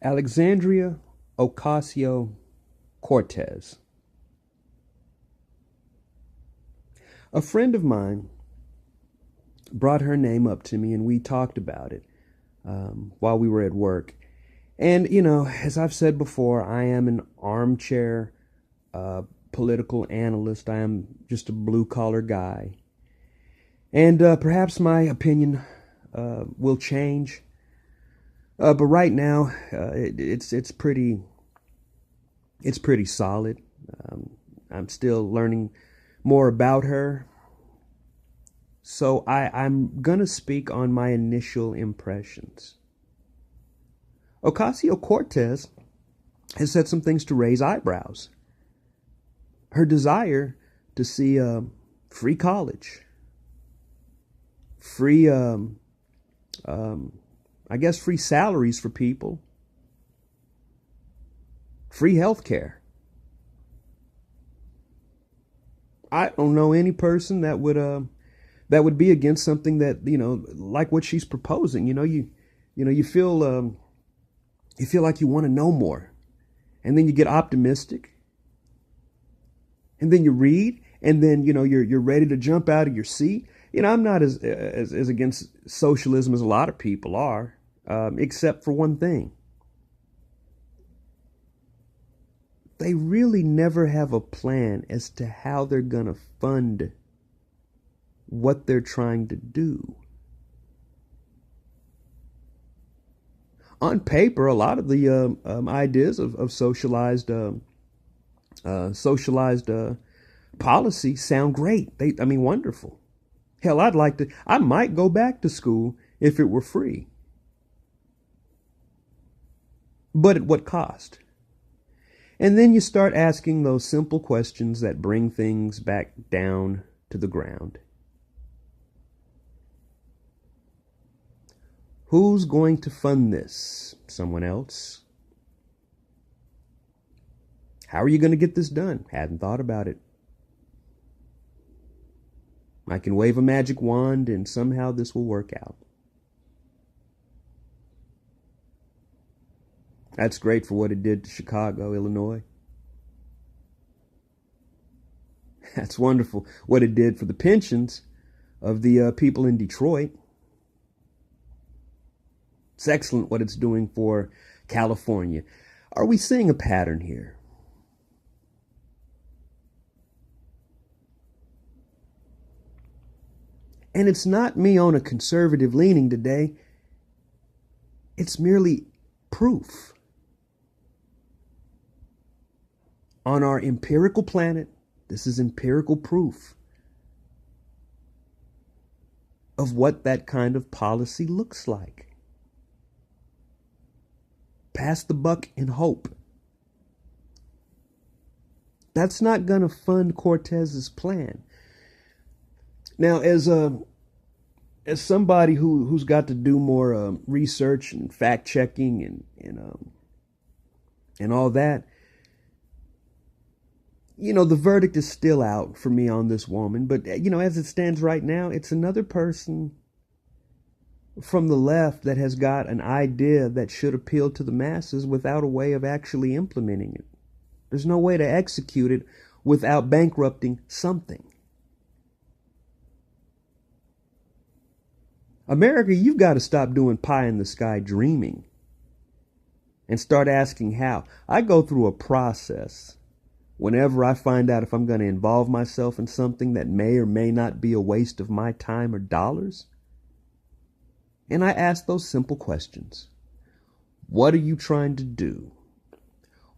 Alexandria Ocasio-Cortez. A friend of mine brought her name up to me and we talked about it while we were at work. And, as I've said before, I am an armchair political analyst. I am just a blue-collar guy. And perhaps my opinion will change. But right now, it's pretty solid. I'm still learning more about her. So I'm going to speak on my initial impressions. Ocasio-Cortez has said some things to raise eyebrows. Her desire to see free college, free, free salaries for people, free health care. I don't know any person that would be against something that, like what she's proposing. You feel like you want to know more, and then you get optimistic, and then you read, and then you're ready to jump out of your seat. I'm not as against socialism as a lot of people are, except for one thing. They really never have a plan as to how they're going to fund what they're trying to do. On paper, a lot of the ideas of socialized policy sound great. Wonderful. Hell, I might go back to school if it were free. But at what cost? And then you start asking those simple questions that bring things back down to the ground. Who's going to fund this? Someone else? How are you going to get this done? Hadn't thought about it. I can wave a magic wand and somehow this will work out. That's great for what it did to Chicago, Illinois. That's wonderful what it did for the pensions of the people in Detroit. It's excellent what it's doing for California. Are we seeing a pattern here? And it's not me on a conservative leaning today. It's merely proof. On our empirical planet, this is empirical proof of what that kind of policy looks like. Pass the buck and hope. That's not going to fund Cortez's plan. Now, as somebody who's got to do more research and fact checking and all that, the verdict is still out for me on this woman. But, as it stands right now, it's another person from the left that has got an idea that should appeal to the masses without a way of actually implementing it. There's no way to execute it without bankrupting something. America, you've got to stop doing pie in the sky dreaming and start asking how. I go through a process whenever I find out if I'm going to involve myself in something that may or may not be a waste of my time or dollars. And I ask those simple questions. What are you trying to do?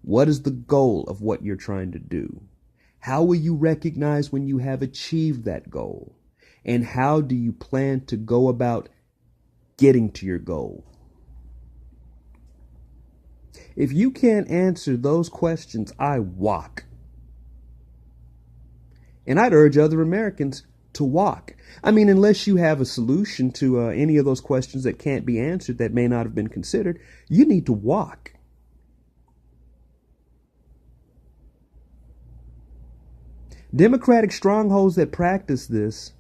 What is the goal of what you're trying to do? How will you recognize when you have achieved that goal? And how do you plan to go about getting to your goal? If you can't answer those questions, I walk. And I'd urge other Americans to walk. Unless you have a solution to any of those questions that can't be answered, that may not have been considered, you need to walk. Democratic strongholds that practice this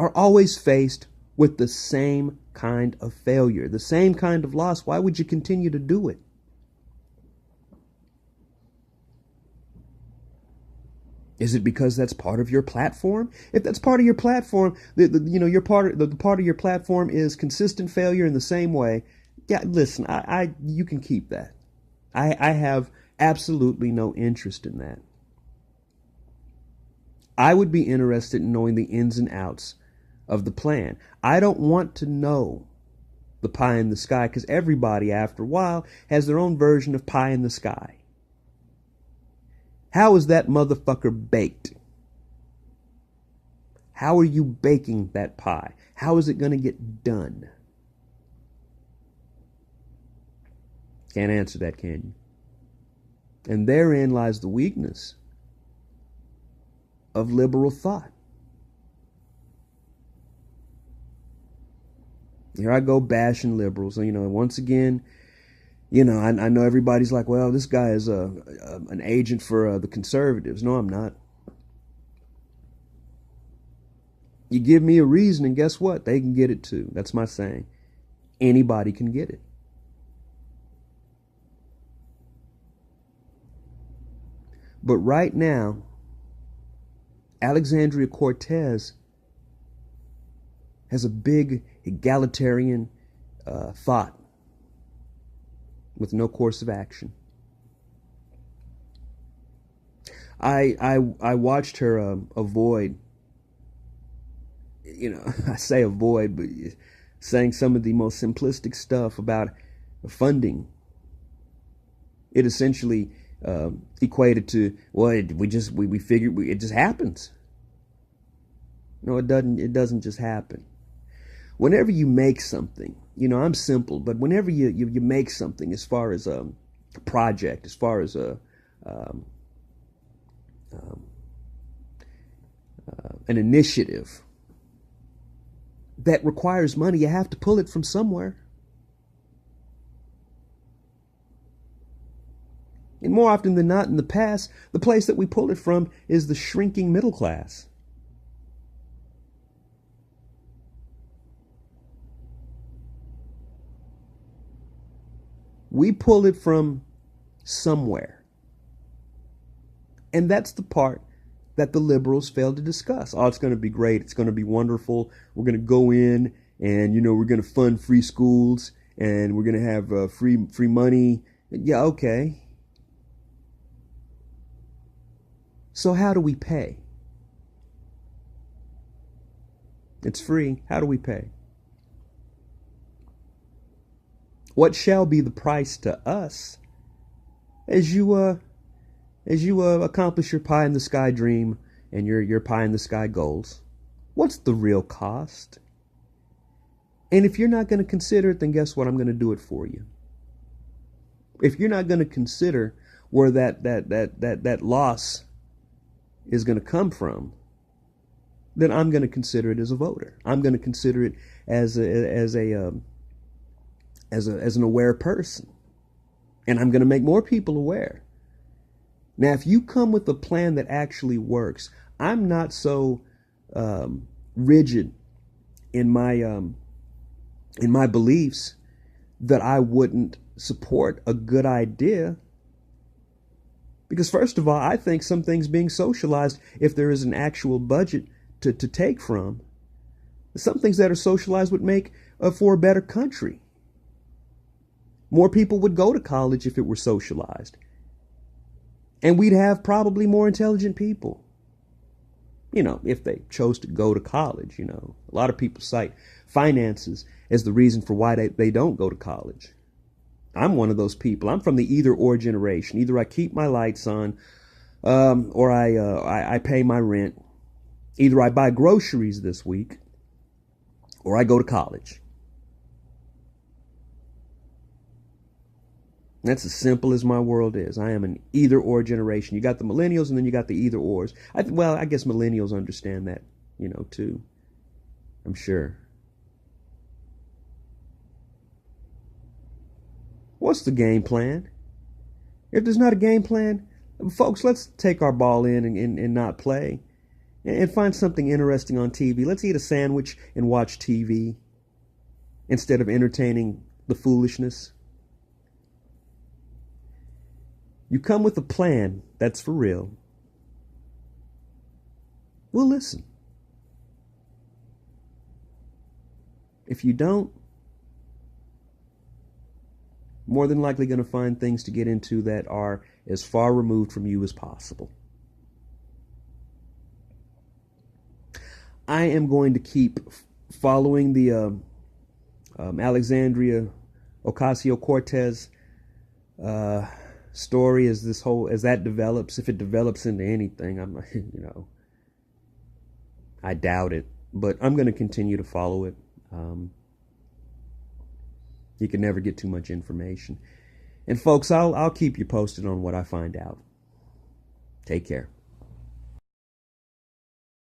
are always faced with the same kind of failure, the same kind of loss, why would you continue to do it? Is it because that's part of your platform? If that's part of your platform, your part of your platform is consistent failure in the same way. Yeah, listen, you can keep that. I have absolutely no interest in that. I would be interested in knowing the ins and outs of the plan. I don't want to know the pie in the sky, because everybody, after a while, has their own version of pie in the sky. How is that motherfucker baked? How are you baking that pie? How is it going to get done? Can't answer that, can you? And therein lies the weakness of liberal thought. Here I go bashing liberals. Once again, I know everybody's like, well, this guy is an agent for the conservatives. No, I'm not. You give me a reason, and guess what? They can get it too. That's my saying. Anybody can get it. But right now, Alexandria Ocasio-Cortez has a big egalitarian thought with no course of action. I watched her avoid, I say avoid, but saying some of the most simplistic stuff about funding. It essentially equated to, well, we figured it just happens. No, it doesn't. It doesn't just happen. Whenever you make something, I'm simple, but whenever you make something, as far as a project, as far as an initiative that requires money, you have to pull it from somewhere. And more often than not in the past, the place that we pull it from is the shrinking middle class. We pull it from somewhere. And that's the part that the liberals fail to discuss. Oh, it's going to be great. It's going to be wonderful. We're going to go in and, we're going to fund free schools and we're going to have free money. Yeah, okay. So how do we pay? It's free. How do we pay? What shall be the price to us as you accomplish your pie in the sky dream and your pie in the sky goals? What's the real cost? And if you're not going to consider it, then guess what? I'm going to do it for you. If you're not going to consider where that loss is going to come from, then I'm going to consider it as a voter. I'm going to consider it as an aware person. And I'm going to make more people aware. Now, if you come with a plan that actually works, I'm not so rigid in my beliefs that I wouldn't support a good idea. Because first of all, I think some things being socialized, if there is an actual budget to take from, some things that are socialized would make for a better country. More people would go to college if it were socialized. And we'd have probably more intelligent people. If they chose to go to college, A lot of people cite finances as the reason for why they don't go to college. I'm one of those people. I'm from the either or generation. Either I keep my lights on, or I pay my rent. Either I buy groceries this week, or I go to college. That's as simple as my world is. I am an either or generation. You got the millennials and then you got the either ors. I guess millennials understand that, too. I'm sure. What's the game plan? If there's not a game plan, folks, let's take our ball in and not play. and find something interesting on TV. Let's eat a sandwich and watch TV instead of entertaining the foolishness. You come with a plan that's for real. We'll listen. If you don't, more than likely going to find things to get into that are as far removed from you as possible. I am going to keep following the Alexandria Ocasio-Cortez story as that develops. If it develops into anything, I doubt it, but I'm going to continue to follow it. You can never get too much information. And folks, I'll keep you posted on what I find out. Take care.